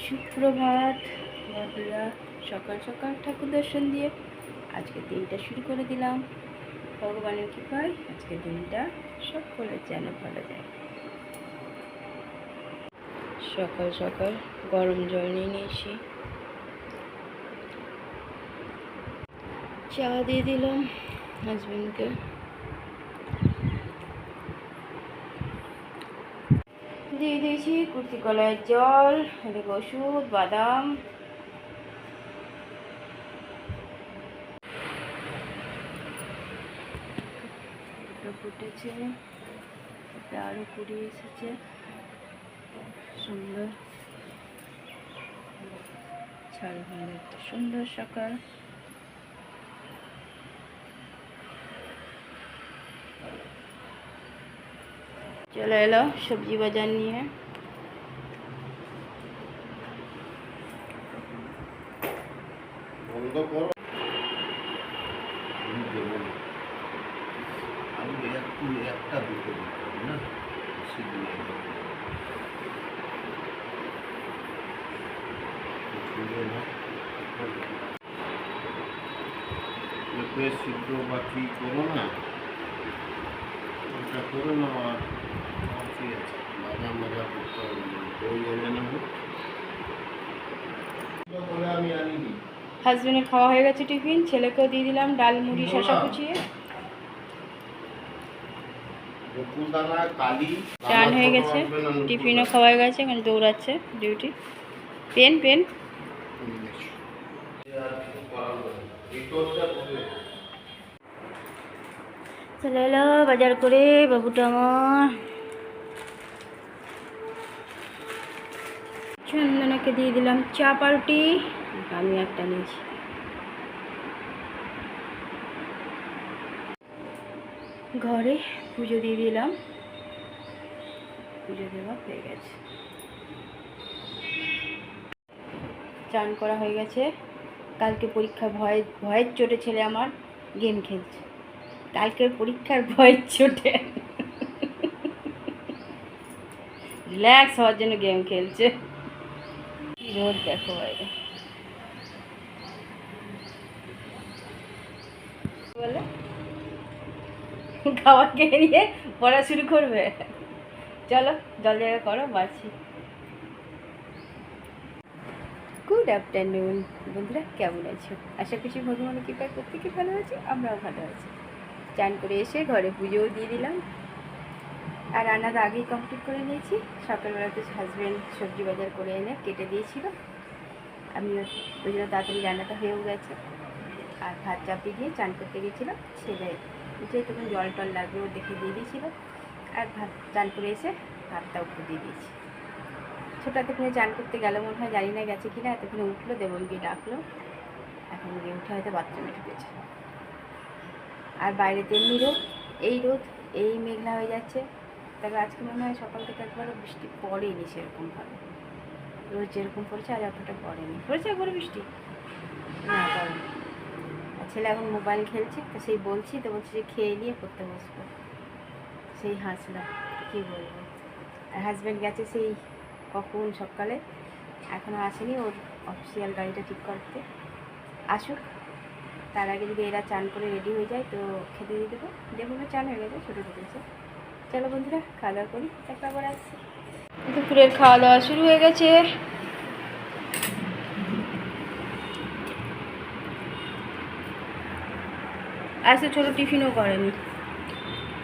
সুপ্রভাত বন্ধুরা। সকাল সকাল ঠাকুর দর্শন দিয়ে আজকে দিনটা শুরু করে দিলাম। ভগবানের কৃপায় আজকে দিনটা সকলের যেন ভালো যায়। সকাল সকাল গরম জল নিয়ে নিয়েছি, চা দিয়ে দিলাম হাজবেন্ডকে। দিয়ে দিয়েছি কুর্তি কলার জল, এদিকে ওষুধ, বাদাম। ফুটেছে, আরো কুড়ি এসেছে, সুন্দর ছাড় হয়ে একটা সুন্দর সকাল। চলে এলো সবজি বাজার নিয়ে। সিদ্ধ বা কি করো না, ওটা করে নাও। আর ঠিক আছে, ভাজা মাজা করতে হবে, দই এনে নেবো বলে আমি আনিনি। হাজবেন্ডের খাওয়া হয়ে গেছে টিফিন, ছেলেকেও দিয়ে দিলাম ডাল মুড়ি শসা কুচিয়ে। চান হয়ে গেছে, টিফিনও খাওয়া হয়ে গেছে, এখন দৌড়াচ্ছে ডিউটি। পেন পেন চলে এলো বাজার করে বাবুটা আমার। চন্দনাকে দিয়ে দিলাম চা পাউরুটি, আমি একটা নিয়েছি। ঘরে পুজো দিয়ে দিলাম, পুজো দেওয়া হয়ে গেছে। চান করা হয়ে গেছে। কালকে পরীক্ষা ভয়ের চোটে ছেলে আমার গেম খেলছে। কালকের পরীক্ষার ভয়ের চোটে রিল্যাক্স হওয়ার জন্য গেম খেলছে। রোদ দেখো বাইরে। বলে খাবার খেয়ে নিয়ে পড়া শুরু করবে। চলো জল জায়গা করো, বাড়ছি। গুড আফটারনুন বন্ধুরা, কেমন আছো? আশা করছি ভগবানের কৃপায় প্রত্যেকে ভালো আছে, আমরাও ভালো আছি। চান করে এসে ঘরে পুজোও দিয়ে দিলাম, আর রান্নাটা আগেই কমপ্লিট করে নিয়েছি। সকালবেলাতে হাজব্যান্ড সবজি বাজার করে এনে কেটে দিয়েছিল, আমিও ওই জন্য তাড়াতাড়ি রান্নাটা হয়েও গেছে। আর ভাত চাপিয়ে দিয়ে চান করতে গেছিলাম, ছেলে যে তখন জল টল লাগবে ও দেখে দিয়ে দিয়েছিল। আর ভাত চান করে এসে ভাতটা উপরে দিয়ে দিয়েছি। ছোটো এতক্ষণে চান করতে গেল মনে হয়, জানি না গেছে কিনা। এতক্ষণে উঠলো, দেবনকে ডাকলো, এখন গিয়ে উঠে হয়তো বাথরুমে ঢুকেছে। আর বাইরে তেমনি রোদ, এই রোদ, এই মেঘলা হয়ে যাচ্ছে। তবে আজকে মনে হয় সকাল থেকে একবারও বৃষ্টি পড়েনি সেরকমভাবে। রোজ যেরকম পড়েছে আজ অতটা পড়েনি। পড়েছে একবারও বৃষ্টি? না, পড়েনি। আর ছেলে এখন মোবাইল খেলছে, তো সেই বলছি তো, বলছি যে খেয়ে নিয়ে পড়তে বসবো। সেই হাসলাম, কী বলবো। আর হাজব্যান্ড গেছে সেই কখন সকালে, এখনও আসেনি। ওর অফিসিয়াল গাড়িটা ঠিক করতে, আসুক। তার আগে যদি এরা চান করে রেডি হয়ে যায় তো খেতে দিয়ে দেবো। দেখুন চান হয়ে গেছে, ছোটো ছোটো। চলো বন্ধুরা খাওয়া দাওয়া করি, তারপর আবার আসছি। দুপুরের খাওয়া দাওয়া শুরু হয়ে গেছে। আজকে ছোটো টিফিনও করেনি।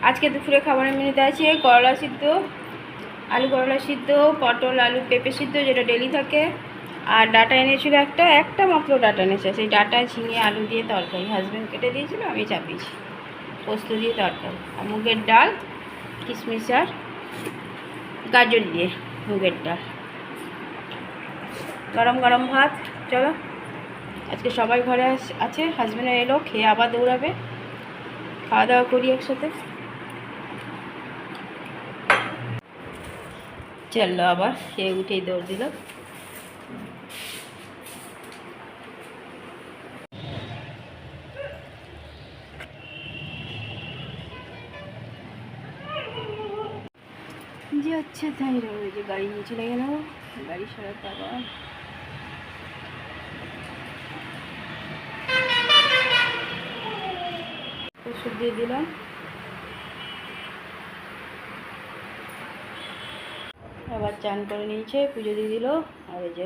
আজকে দুপুরে খাবারের মেনুতে আছে করলা সিদ্ধ, আলু করলা সিদ্ধ, পটল আলু পেঁপে সিদ্ধ, যেটা ডেলি থাকে। আর ডাটা এনেছিল একটা মাত্র ডাটা এনেছে, সেই ডাটা ঝিঙে আলু দিয়ে তরকারি। হাজব্যান্ড কেটে দিয়েছিল, আমি চাপিয়েছি। পোস্ত দিয়ে তরকারি, আর মুগের ডাল, কিশমিশ আর গাজর দিয়ে মুগের ডাল, গরম গরম ভাত। চলো আজকে সবাই ঘরে আছে, হাজব্যান্ড এলো, খেয়ে আবার দৌড়াবে। খাওয়া দাওয়া করি একসাথে। চললো, আবার খেয়ে উঠেই দৌড় দিল। যে আচ্ছা তাই ওই যে গাড়ি নিয়ে চলে গেল, গাড়ি সরাতে আবার ওষুধ দিয়ে দিলাম। আবার চান করে নিয়েছে, পুজো দিয়ে দিল। আর এই যে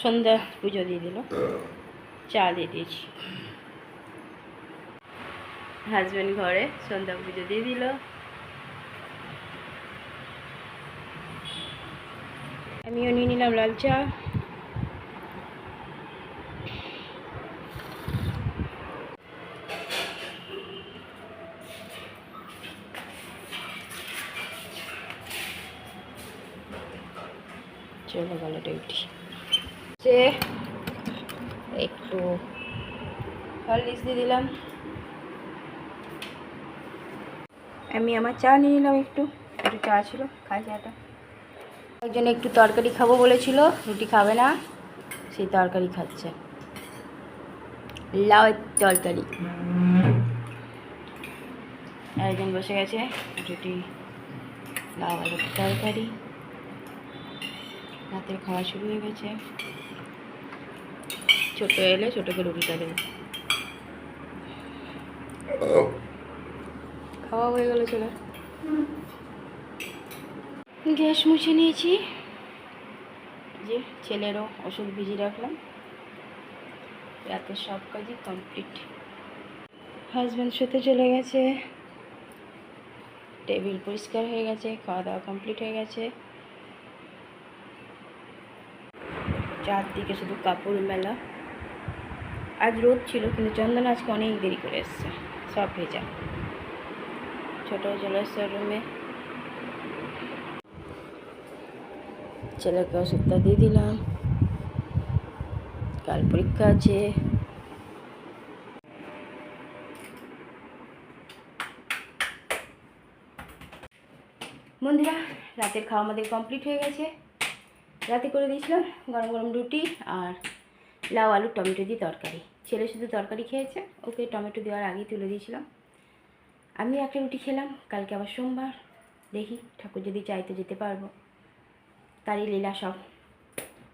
সন্ধ্যা পুজো দিয়ে দিল, চা দিয়ে দিয়েছি। হাজব্যান্ড ঘরে সন্ধ্যা পুজো দিয়ে দিল। আমিও নিয়ে নিলাম লাল চা। চলে গেল ডিউটি। সে একটু হরলিক্স দিয়ে দিলাম। আমি আমার চা নিয়ে নিলাম, একটু একটু চা ছিল, খাই চাটা। একজন একটু তরকারি খাবো বলেছিল, রুটি খাবে না, সেই তরকারি খাচ্ছে, লাউ তরকারি। একজন বসে গেছে, রুটি লাউ আলুর তরকারি। রাতের খাওয়া শুরু হয়ে গেছে। ছোটো এলে ছোটোকে রুটিটা দেবে। খাওয়া হয়ে গেল, চলে গ্যাস মুছে নিয়েছি। যে ছেলেরও ওষুধ ভিজিয়ে রাখলাম। রাতের সব কাজই কমপ্লিট। হাজব্যান্ড শুতে চলে গেছে, টেবিল পরিষ্কার হয়ে গেছে, খাওয়া দাওয়া কমপ্লিট হয়ে গেছে। চারদিকে শুধু কাপড় মেলা। আজ রোদ ছিল, কিন্তু চন্দন আজকে অনেক দেরি করে এসছে, সব ভেজা। ছোটো চলে এসছে রুমে। ছেলেকে ওষুধটা দিয়ে দিলাম, কাল পরীক্ষা আছে। বন্ধুরা, রাতের খাওয়া আমাদের কমপ্লিট হয়ে গেছে। রাতে করে দিয়েছিলাম গরম গরম রুটি আর লাউ আলু টমেটো দিয়ে তরকারি। ছেলে শুধু তরকারি খেয়েছে, ওকে টমেটো দেওয়ার আগেই তুলে দিয়েছিলাম। আমি একটা রুটি খেলাম। কালকে আবার সোমবার, দেখি ঠাকুর যদি চাই তো যেতে পারবো। তারই লীলা সব।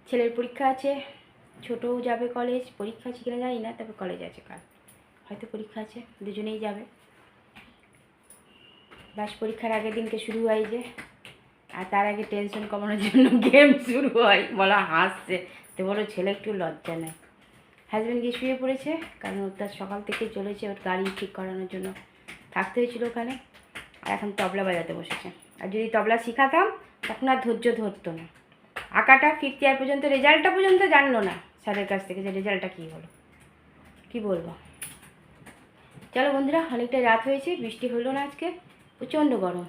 ছেলের পরীক্ষা আছে, ছোটও যাবে কলেজ। পরীক্ষা আছে কিনা জানি না, তবে কলেজ আছে কাল, হয়তো পরীক্ষা আছে, দুজনেই যাবে। ব্যাস পরীক্ষার আগের দিনকে শুরু হয় যে, আর তার আগে টেনশন কমানোর জন্য গেম শুরু হয়। বলা হাসছে তো, বলো ছেলে একটু লজ্জা নেয়। হাজব্যান্ড গিয়ে শুয়ে পড়েছে, কারণ ওর তার সকাল থেকে চলেছে, ওর গাড়ি ঠিক করানোর জন্য থাকতে হয়েছিল ওখানে। আর এখন তবলা বাজাতে বসেছে। আর যদি তবলা শেখাতাম তখন আর ধৈর্য ধরতো না। আঁকাটা 5th ইয়ার পর্যন্ত, রেজাল্টটা পর্যন্ত জানলো না স্যারের কাছ থেকে, যে রেজাল্টটা কী হলো। কি বলবো। চলো বন্ধুরা, অনেকটা রাত হয়েছে, বৃষ্টি হলো না আজকে, প্রচণ্ড গরম।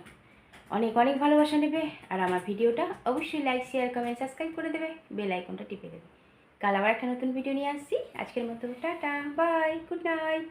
অনেক অনেক ভালোবাসা নেবে, আর আমার ভিডিওটা অবশ্যই লাইক শেয়ার কমেন্ট সাবস্ক্রাইব করে দেবে, বেল আইকনটা টিপে দেবে। কাল আবার একটা নতুন ভিডিও নিয়ে আসছি। আজকের মতো টাটা, বাই, গুড নাইট।